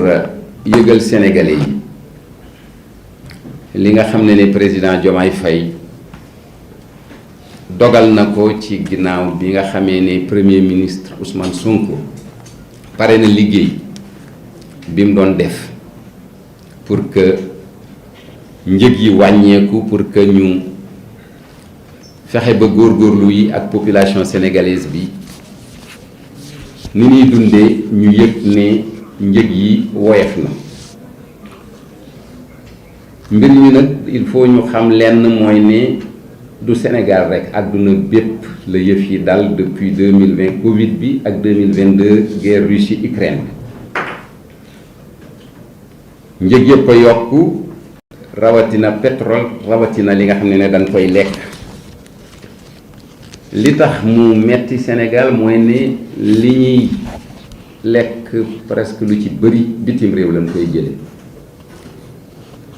yëgal sénégalais yi li nga xam ne président Diomaye Faye dogal na ko ci ginnaaw bi nga xamee ne premier ministre Ousmane Sonko pare na liggéey bi mu doon def pour que njëg yi wàññeeku, pour que ñu fexe ba góorgóorlu yi ak population sénégalaise bi ni ñuy dundee ñu yëg ne njëg yi woyof na. mbir mi nag il faut ñu xam lenn mooy ne du Sénégal rek àdduna bépp la yëf yi dal depuis 2020 Covid bi ak 2022 guerre Russie Ukraine njëg yëpp a yokku, rawatina pétrole, rawatina li nga xam ne dañ koy lekk. li tax mu metti Sénégal mooy ne li ñuy lekk presque lu ci bëri bitim réew lañ koy jële.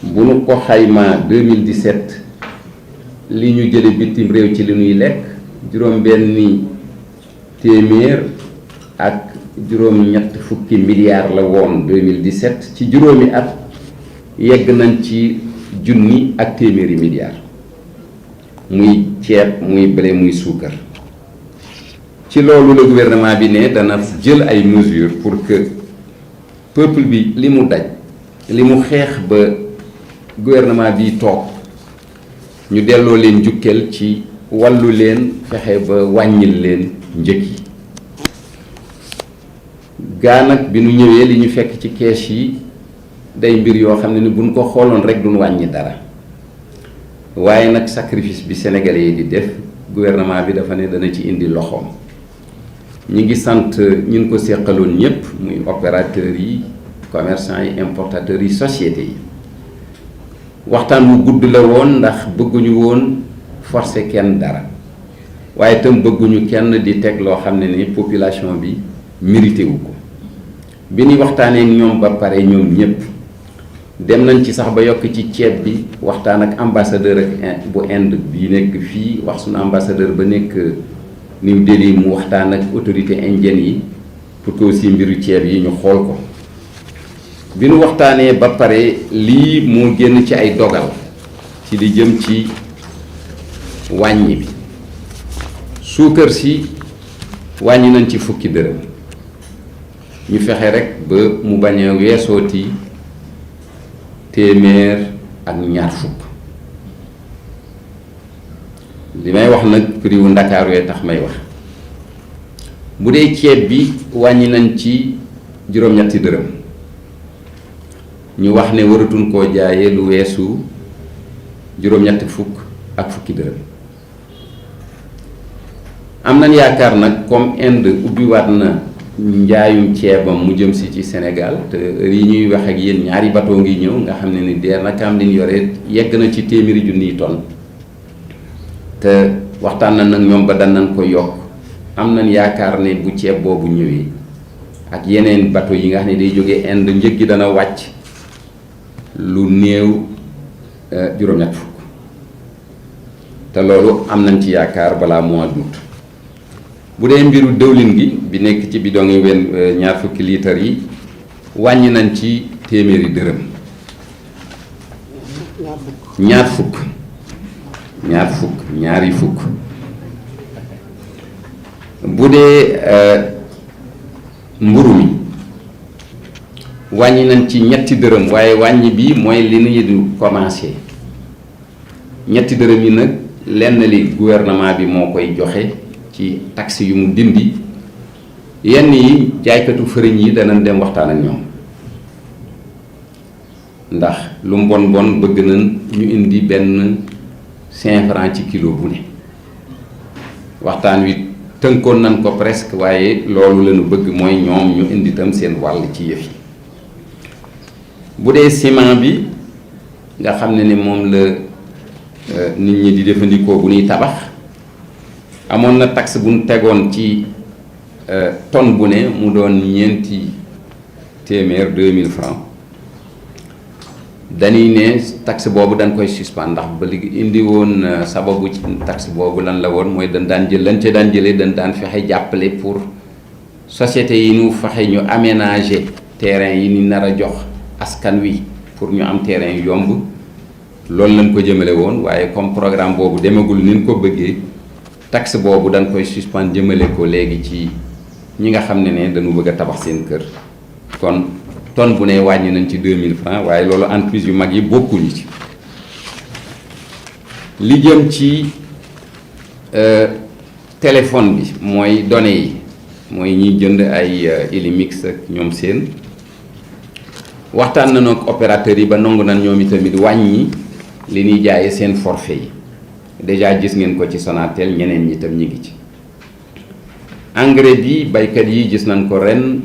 bu nu ko xayma 2017 li ñu jële bitim réew ci li ñuy lekk juróom-benni téeméer ak juróom-ñett fukki milliards la woon 2017 ci juróomi at yegg nañ ci junni ak téeméeri milliards muy ceeb muy blé muy suukar. ci loolu le gouvernement bi ne dana jël ay mesures pour que peuple bi li mu daj li mu xeex ba gouvernement bi toog ñu delloo leen njukkeel ci wàllu leen fexe ba wàññil leen njëg yi. gaa nag bi nu ñëwee li ñu fekk ci kees yi day mbir yoo xam ne ni buñ ko xooloon rek duñ wàññi dara waaye nag sacrifice bi sénégalais yi di def gouvernement bi dafa ne dana ci indi loxoom. ñi ngi sant ñun ko seqaloon ñëpp muy opérateurs yi, commerçants yi, importateurs yi, sociétés yi. waxtaan wu gudd la woon ndax bëgguñu woon forcer kenn dara waaye itam bëgguñu kenn di teg loo xam ne ni population bi mérité wu ko. bi ñu waxtaanee ak ñoom ba pare ñoom ñëpp dem nañ ci sax ba yokk ci ceeb bi waxtaan ak ambassadeur ak bu Inde bi nekk fii wax suñu ambassadeur ba nekk New Delhi mu waxtaan ak autorité indienne yi pour que aussi mbiru ceeb yi ñu xool ko. bi nu waxtaanee ba pare lii moo génn ci ay dogal ci li jëm ci wàññi bi. suukar si wàññi nañ ci fukki dërëm ñu fexe rek ba mu bañ a weesooti téeméer ak ñaar fukk. li may wax nag prix wu Ndakaaru yee tax may wax. bu dee ceeb bi wàññi nañ ci juróom-ñetti dërëm ñu wax ne waratuñ koo jaayee lu weesu juróom-ñetti fukk ak fukki dërëm. am nañ yaakaar nag comme Inde ubbiwaat na njaayum ceebam mu jëm si ci Sénégal te yi ñuy wax ak yéen ñaari bateau ngi ñëw nga xam ne ni deer na kam liñ yore yegg na ci téeméeri junniy tonnes te waxtaan na nag ñoom ba danañ ko yokk. am nañ yaakaar ne bu ceeb boobu ñëwee ak yeneen bateau yi nga xam ne day jógee Inde njëg gi dana wàcc lu néew juróom-ñett fukk te loolu am nañ ci yaakaar balaa mois d'août. bu dee mbiru dëwlin gi bi nekk ci bidon yi ñaar fukki liitar yi wàññi nañ ci téeméeri dërëm. ñaari fukk. bu dee mburu mi wàññi nañ ci ñetti dërëm waaye wàññi bi mooy li ñuy du commencé ñetti dërëm yi nag lenn li gouvernement bi moo koy joxe ci taxe yu mu dindi yenn yi jaaykatu fëriñ yi danañ dem waxtaan ak ñoom ndax lu mu bon bon bëgg nañ ñu indi benn 5 francs ci kilo bu ne. waxtaan wi tënkoon nañ ko presque waaye loolu lañu bëgg mooy ñoom ñu indi tam seen wàll ci yëf yi. bu dee ciment bi nga xam ne ni moom la nit ñi di jëfandikoo bu ñuy tabax amoon na taxe bu ñu tegoon ci tonne bu ne mu doon ñeenti téeméer 2000 francs dañuy ne taxe boobu dañ koy suspendre ndax ba léegi indi woon sababu ci taxe boobu lan la woon mooy dañ daan jël lañ ca daan jëlee dañ daan fexe jàppale pour société yi ñu fexe ñu aménager terrain yi ni nar a jox askan wi pour ñu am terrain yomb loolu lañ ko jëmale woon waaye comme programme boobu demagul ni ñu ko bëggee taxe boobu dañ koy suspendre jëmale ko léegi ci ñi nga xam ne dañu bëgg a tabax seen kër kon tonne bu ne wàññi nañ ci 2000 francs waaye loolu entreprise yu mag yi bokkuñu ci li jëm ci téléphone bi mooy données yi mooy ñiy jënd ay Illimix ak ñoom seen waxtaan nañoo ak opérateurs yi ba nangu nañ ñoom itamit wàññi li ñuy jaayee seen forfait yi déjà gis ngeen ko ci Sonatel ñeneen ñi itam ñi ngi ci engrais bi baykat yi gis nañ ko ren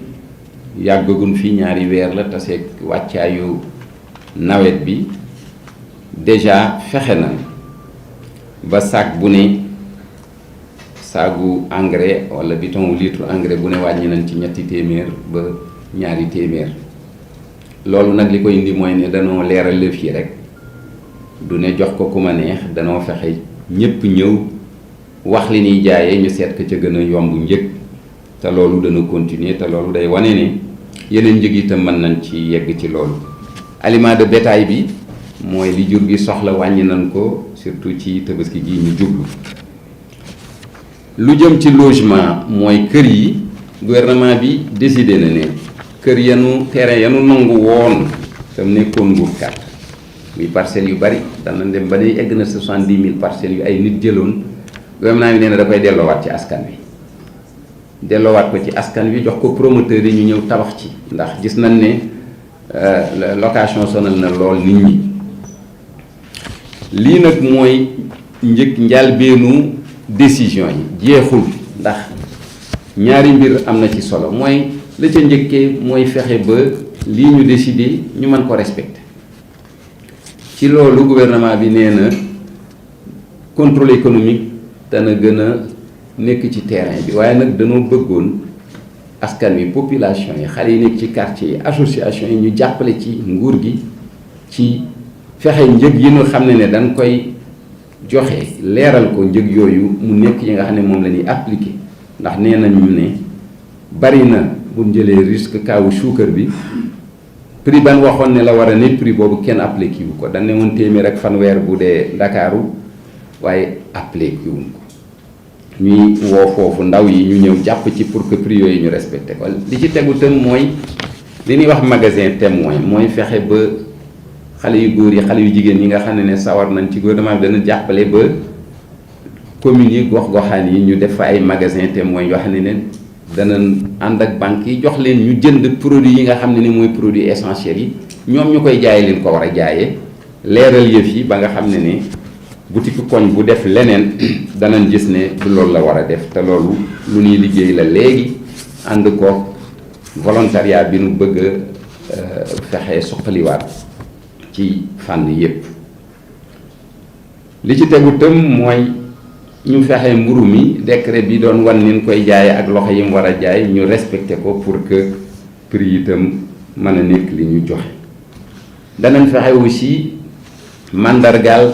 yàggagun fi ñaari weer la taseeg wàccaayu nawet bi déjà fexe na ba sac bu ne saagu engrais wala bidon litre engrais bu ne wàññi nañ ci ñetti téeméer ba ñaari téeméer loolu nag li ko indi mooy ne danoo leeral lëf yi rek du ne jox ko ku ma neex danoo fexe ñépp ñëw wax li ñuy jaayee ñu seet ka ca gën a yomb njëg te loolu dana continuer te loolu day wane ne yeneen njëg itam mën nañ ci yegg ci loolu aliment de bétail bi mooy li jur gi soxla wàññi nañ ko surtout ci tabaski gi ñu jublu lu jëm ci logement mooy kër yi gouvernement bi décidé na ne kër yanu terrain yanu nangu woon tam nekkoon nguur kat muy parcelles yu bari dana dem ba ne egg na 70 000 parcelles yu ay nit jëloon gouvernement bi nee na da koy delloowaat ci askan wi delloowaat ko ci askan wi jox ko promoteurs yi ñu ñëw tabax ci ndax gis nañ ne location sonal na lool nit ñi lii nag mooy njëlbeenu décision yi jeexul ndax ñaari mbir am na ci solo mooy la ca njëkkee mooy fexe ba lii ñu décidé ñu mën ko respecter ci loolu gouvernement bi nee na contrôle économique dana gën a nekk ci terrain bi waaye nag danoo bëggoon askan wi population yi xale yi nekk ci quartier yi association yi ñu jàppale ci nguur gi ci fexe njëg yi ñu xam ne dañ koy joxe leeral ko njëg yooyu mu nekk yi nga xam ne moom la ñuy appliquer ndax nee nañu ne bari na bu jëlee risque kaawu suukar bi prix ban waxoon ne la war a nekk prix boobu kenn appliqué wu ko dañ ne woon téeméer ak fanweer bu dee Ndakaaru waaye appliqué wuñ ko ñuy woo foofu ndaw yi ñu ñëw jàpp ci pour que prix yooyu ñu respecté ko li ci tegu tam mooy li ñuy wax magasin témoin mooy fexe ba xale yu góor yi xale yu jigéen yi nga xam ne sawar nañ ci gouvernement bi dana jàppale ba communes yi gox-goxaan yi ñu def fa ay magasin témoin yoo xam ne danañ ànd ak banques yi jox leen ñu jënd produit yi nga xam ne mooy produit essentiels yi ñoom ñu koy jaayee leen ko war a jaayee leeral yëf yi ba nga xam ne boutique koñ bu def leneen danañ gis ne du loolu la war a def te loolu lu ñuy liggéey la léegi ànd ko volontariat bi nu bëgg a fexe suqaliwaat ci fànn yépp li ci tegu tëm mooy ñu fexe mburu mi décret bi doon wan ni ñu koy jaaye ak loxo yi mu war a jaay ñu respecté ko pour que prix itam mën a nekk li ñu joxe danañ fexe aussi mandargaal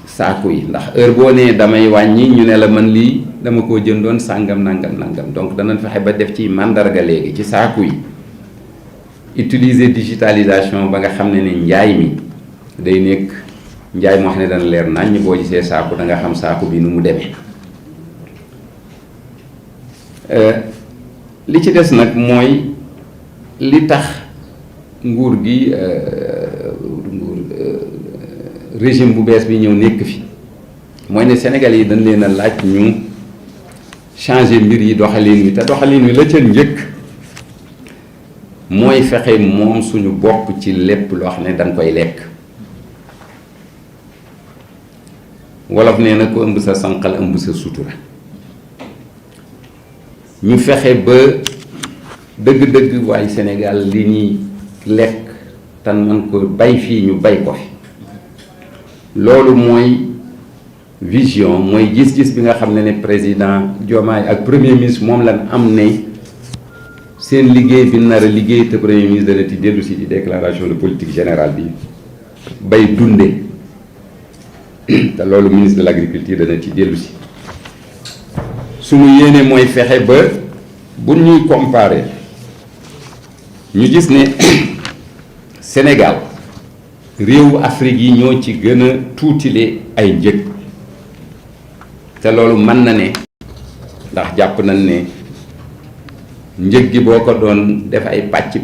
saaku yi ndax heure boo nee damay wàññi ñu ne la man lii dama koo jëndoon sàngam nangam nangam donc danañ fexe ba def ci mandarga léegi ci saaku yi utiliser digitalisation ba nga xam ne njaay mi day nekk njaay moo xam ne dana leer naññ boo gisee saaku da nga xam saaku bi nu mu demee li ci des nag mooy li tax nguur gi régime bu bees bi ñëw nekk fi mooy ne Sénégal yi dañ leen a laaj ñu changer mbir yi doxalin wi te doxalin wi la ca njëkk mooy fexe moom suñu bopp ci lépp loo xam ne dañ koy lekk wolof nee na ko ëmb sa sànqal ëmb sa sutura ñu fexe ba dëgg-dëgg waaye Sénégal li ñuy lekk tan man ko bay fii ñu bay ko fi loolu mooy vision mooy gis-gis bi nga xam ne président Diomaye ak premier ministre moom lan am ne seen liggéey bi nar a liggéey te premier ministre dana ci dellu si di déclaration de politique générale bi bay dunde te loolu ministre de l'agriculture dana ci dellu si suñu yéene mooy fexe ba bu ñuy comparer ñu gis ne Sénégal réewu Afrique yi ñoo ci gën a tuutile ay njëg te loolu mën na ne ndax jàpp nañ ne njëg gi boo ko doon def ay pàcc